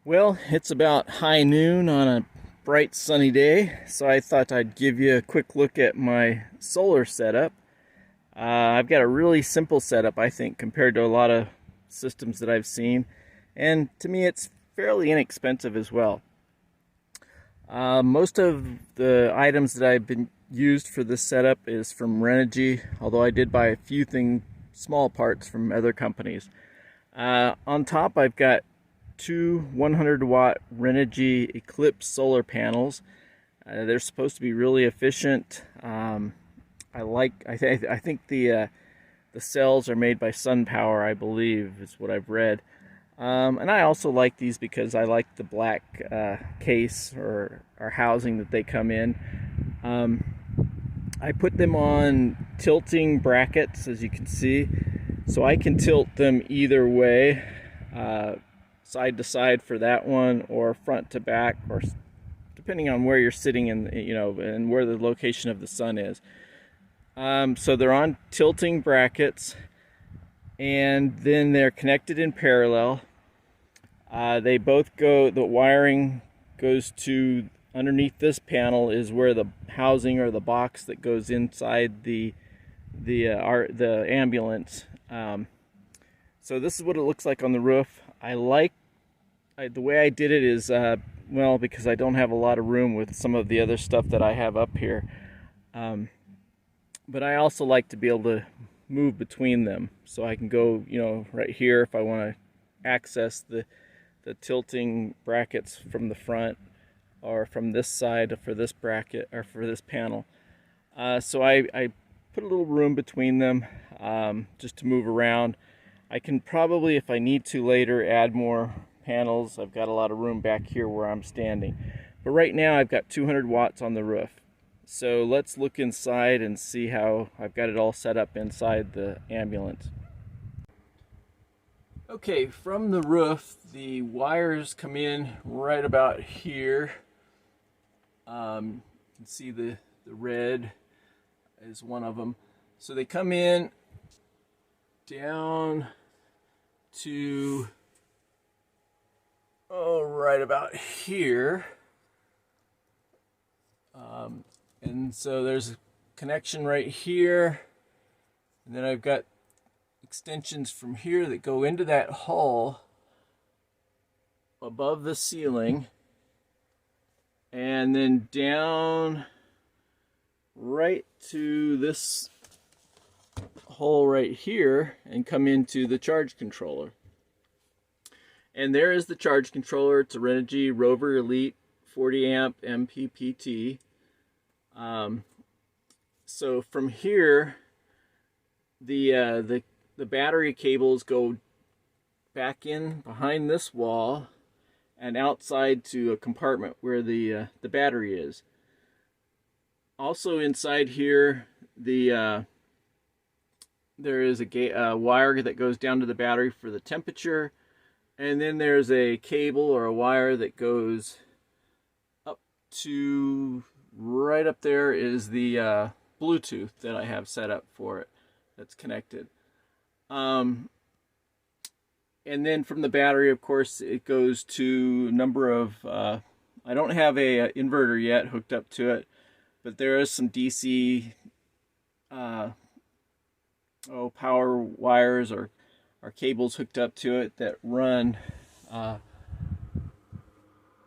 Well, it's about high noon on a bright sunny day, so I thought I'd give you a quick look at my solar setup. I've got a really simple setup, I think, compared to a lot of systems that I've seen, and to me it's fairly inexpensive as well. Most of the items that I've been used for this setup is from Renogy, although I did buy a few small parts from other companies. On top, I've got two 100-watt Renogy Eclipse solar panels. They're supposed to be really efficient. I think the cells are made by SunPower, I believe, is what I've read. And I also like these because I like the black case or housing that they come in. I put them on tilting brackets, as you can see, so I can tilt them either way, side to side for that one, or front to back, or depending on where you're sitting and where the location of the sun is. So they're on tilting brackets, and then they're connected in parallel. They both go, the wiring goes to underneath this panel is where the housing or the box that goes inside the ambulance. So this is what it looks like on the roof. The way I did it is, well, because I don't have a lot of room with some of the other stuff that I have up here. But I also like to be able to move between them, so I can go, right here if I want to access the tilting brackets from the front, or from this side for this bracket or for this panel. So I put a little room between them, just to move around. I can probably, if I need to later, add more panels. I've got a lot of room back here where I'm standing. But right now I've got 200 watts on the roof. So let's look inside and see how I've got it all set up inside the ambulance. Okay, from the roof, the wires come in right about here. You can see the red is one of them. So they come in down to, right about here. And so there's a connection right here, and then I've got extensions from here that go into that hull above the ceiling, and then down right to this hole right here and come into the charge controller. And there is the charge controller. It's a Renogy Rover Elite 40 amp MPPT. So from here, the battery cables go back in behind this wall and outside to a compartment where the battery is. Also inside here, there is a wire that goes down to the battery for the temperature, and then there's a cable or a wire that goes up to, right up there is the Bluetooth that I have set up for it that's connected. And then from the battery, of course, it goes to a number of, I don't have a inverter yet hooked up to it, but there is some DC power wires or cables hooked up to it that run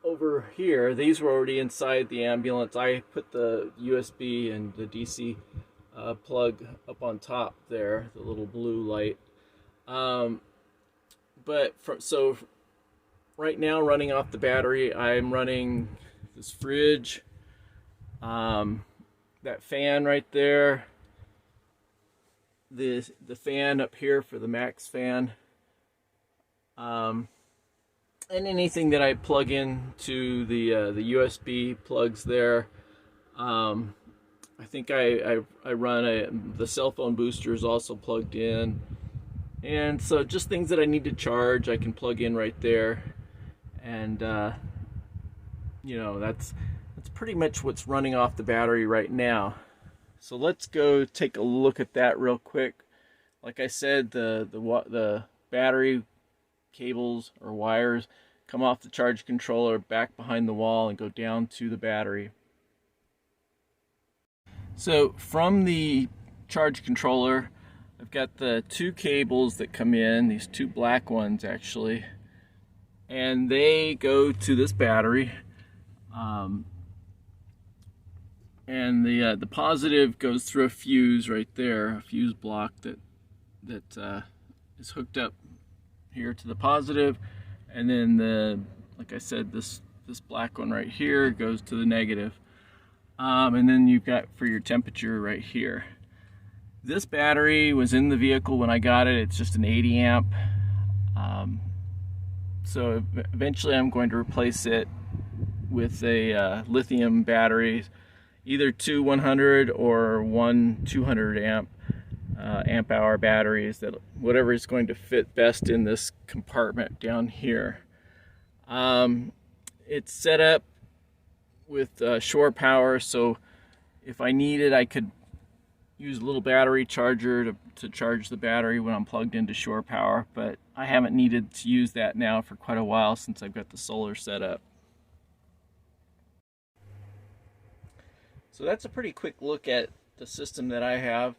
over here. These were already inside the ambulance. I put the USB and the DC plug up on top there, the little blue light. So right now, running off the battery, I'm running this fridge, that fan right there, the fan up here for the max fan, and anything that I plug in to the USB plugs there. I think I run the cell phone booster is also plugged in, and so just things that I need to charge I can plug in right there, and that's pretty much what's running off the battery right now. So let's go take a look at that real quick. Like I said, the battery cables or wires come off the charge controller, back behind the wall, and go down to the battery. So from the charge controller, I've got the two cables that come in, these two black ones actually, and they go to this battery. And the positive goes through a fuse right there, a fuse block that is hooked up here to the positive, and then like I said, this black one right here goes to the negative. And then you've got for your temperature right here. This battery was in the vehicle when I got it. It's just an 80 amp. So eventually I'm going to replace it with a lithium battery, either two 100 or one 200 amp hour batteries, that whatever is going to fit best in this compartment down here. It's set up with shore power, so if I need it, I could use a little battery charger to charge the battery when I'm plugged into shore power, but I haven't needed to use that now for quite a while since I've got the solar set up. So that's a pretty quick look at the system that I have.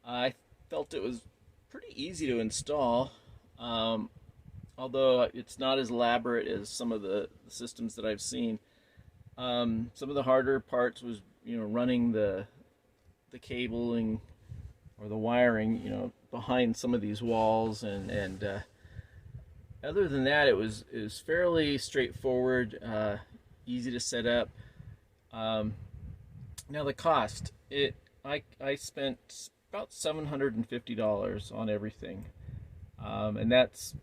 I felt it was pretty easy to install, although it's not as elaborate as some of the systems that I've seen. Some of the harder parts was, running the cabling or the wiring, behind some of these walls, and other than that, it was fairly straightforward, easy to set up. Now the cost, I spent about $750 on everything, and that's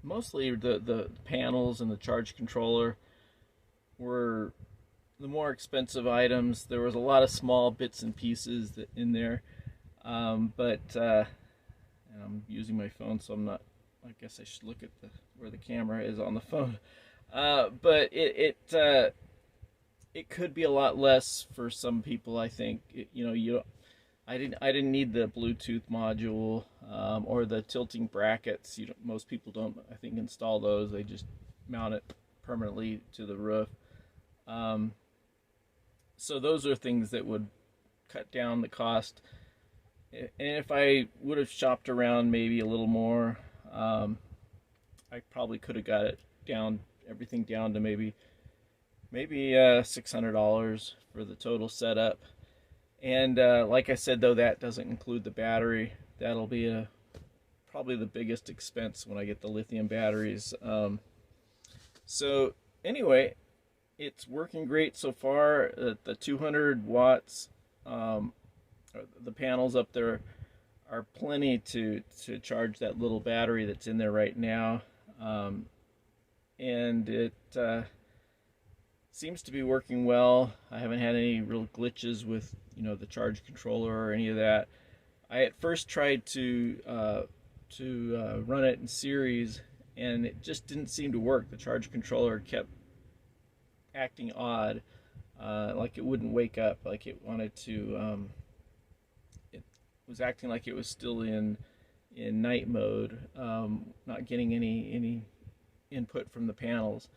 mostly the panels and the charge controller were the more expensive items. There was a lot of small bits and pieces in there, but I'm using my phone, so I'm not. I guess I should look at where the camera is on the phone. But it could be a lot less for some people. I think I didn't need the Bluetooth module or the tilting brackets. Most people don't, I think, install those. They just mount it permanently to the roof. So those are things that would cut down the cost. And if I would have shopped around maybe a little more, I probably could have got everything down to maybe $600 for the total setup. And like I said, though, that doesn't include the battery. That'll be probably the biggest expense when I get the lithium batteries. So anyway, it's working great so far. The 200 watts, the panels up there are plenty to charge that little battery that's in there right now. And it seems to be working well. I haven't had any real glitches with the charge controller or any of that. I at first tried to run it in series, and it just didn't seem to work. The charge controller kept acting odd, like it wouldn't wake up, like it wanted to. It was acting like it was still in night mode, not getting any input from the panels.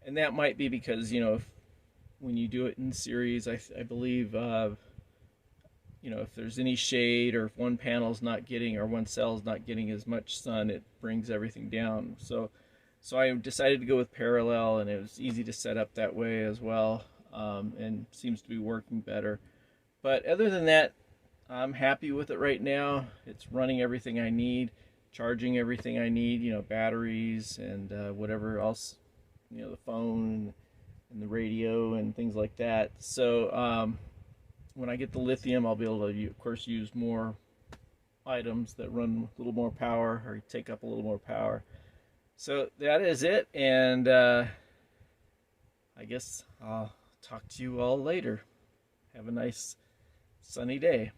And that might be because, when you do it in series, I believe, if there's any shade, or if one panel's not getting, or one cell's not getting as much sun, it brings everything down. So I decided to go with parallel, and it was easy to set up that way as well, and seems to be working better. But other than that, I'm happy with it right now. It's running everything I need, charging everything I need, batteries and whatever else, the phone and the radio and things like that. So when I get the lithium, I'll be able to, of course, use more items that run a little more power, or take up a little more power. So that is it, and I guess I'll talk to you all later. Have a nice sunny day.